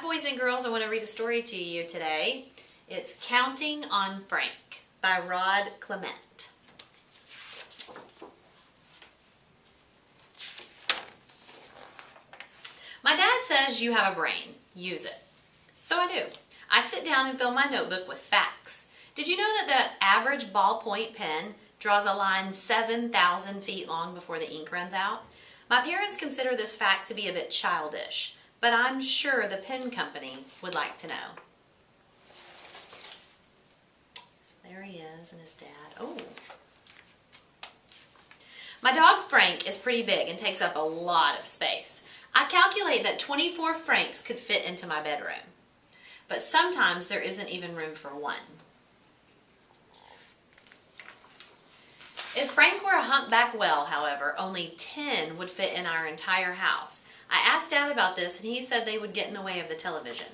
Hi boys and girls, I want to read a story to you today. It's Counting on Frank by Rod Clement. My dad says you have a brain. Use it. So I do. I sit down and fill my notebook with facts. Did you know that the average ballpoint pen draws a line 7,000 feet long before the ink runs out? My parents consider this fact to be a bit childish, but I'm sure the pen company would like to know. So there he is and his dad. Oh. My dog Frank is pretty big and takes up a lot of space. I calculate that 24 Franks could fit into my bedroom, but sometimes there isn't even room for one. If Frank were a humpback whale, however, only 10 would fit in our entire house. I asked Dad about this and he said they would get in the way of the television.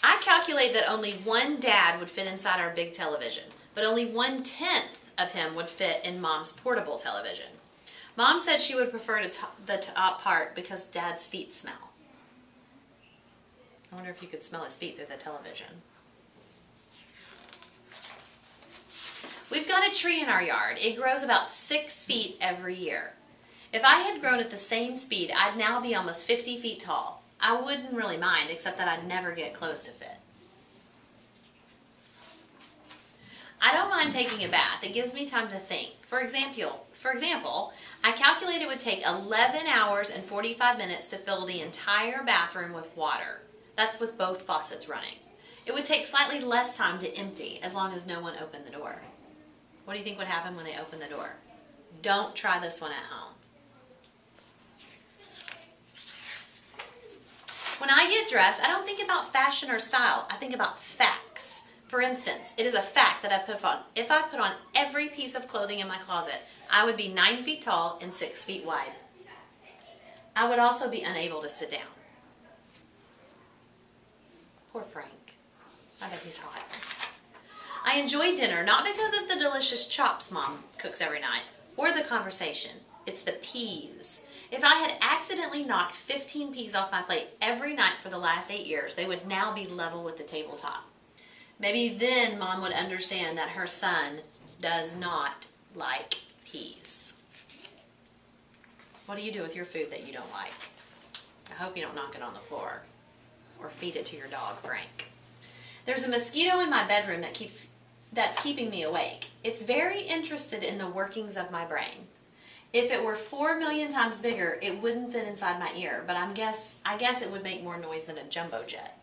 I calculate that only one dad would fit inside our big television, but only 1/10 of him would fit in Mom's portable television. Mom said she would prefer the top part because Dad's feet smell. I wonder if you could smell his feet through the television. We've got a tree in our yard. It grows about 6 feet every year. If I had grown at the same speed, I'd now be almost 50 feet tall. I wouldn't really mind, except that I'd never get clothes to fit. I don't mind taking a bath. It gives me time to think. For example, I calculate it would take 11 hours and 45 minutes to fill the entire bathroom with water. That's with both faucets running. It would take slightly less time to empty as long as no one opened the door. What do you think would happen when they open the door? Don't try this one at home. When I get dressed, I don't think about fashion or style. I think about facts. For instance, it is a fact that if I put on every piece of clothing in my closet, I would be 9 feet tall and 6 feet wide. I would also be unable to sit down. Poor Frank. I bet he's hot. I enjoy dinner not because of the delicious chops Mom cooks every night or the conversation. It's the peas. If I had accidentally knocked 15 peas off my plate every night for the last 8 years, they would now be level with the tabletop. Maybe then Mom would understand that her son does not like peas. What do you do with your food that you don't like? I hope you don't knock it on the floor or feed it to your dog, Frank. There's a mosquito in my bedroom that's keeping me awake. It's very interested in the workings of my brain. If it were 4 million times bigger, it wouldn't fit inside my ear, but I guess it would make more noise than a jumbo jet.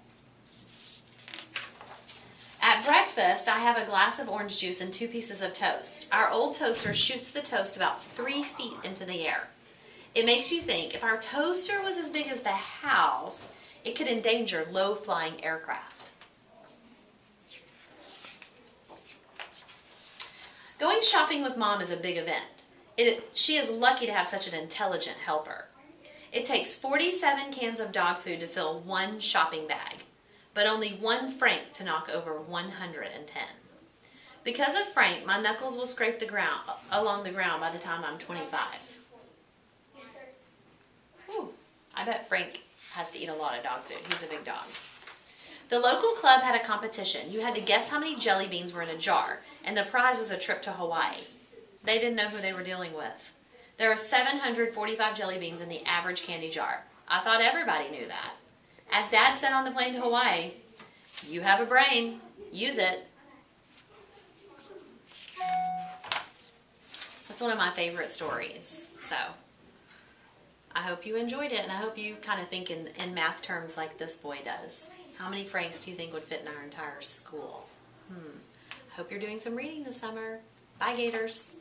At breakfast, I have a glass of orange juice and 2 pieces of toast. Our old toaster shoots the toast about 3 feet into the air. It makes you think, if our toaster was as big as the house, it could endanger low-flying aircraft. Going shopping with Mom is a big event. She is lucky to have such an intelligent helper. It takes 47 cans of dog food to fill 1 shopping bag, but only 1 Frank to knock over 110. Because of Frank, my knuckles will scrape along the ground by the time I'm 25. Yes, sir. Whew. I bet Frank has to eat a lot of dog food. He's a big dog. The local club had a competition. You had to guess how many jelly beans were in a jar, and the prize was a trip to Hawaii. They didn't know who they were dealing with. There are 745 jelly beans in the average candy jar. I thought everybody knew that. As Dad said on the plane to Hawaii, you have a brain, use it. That's one of my favorite stories. So I hope you enjoyed it, and I hope you kind of think in math terms like this boy does. How many Franks do you think would fit in our entire school? I hope you're doing some reading this summer. Bye, Gators.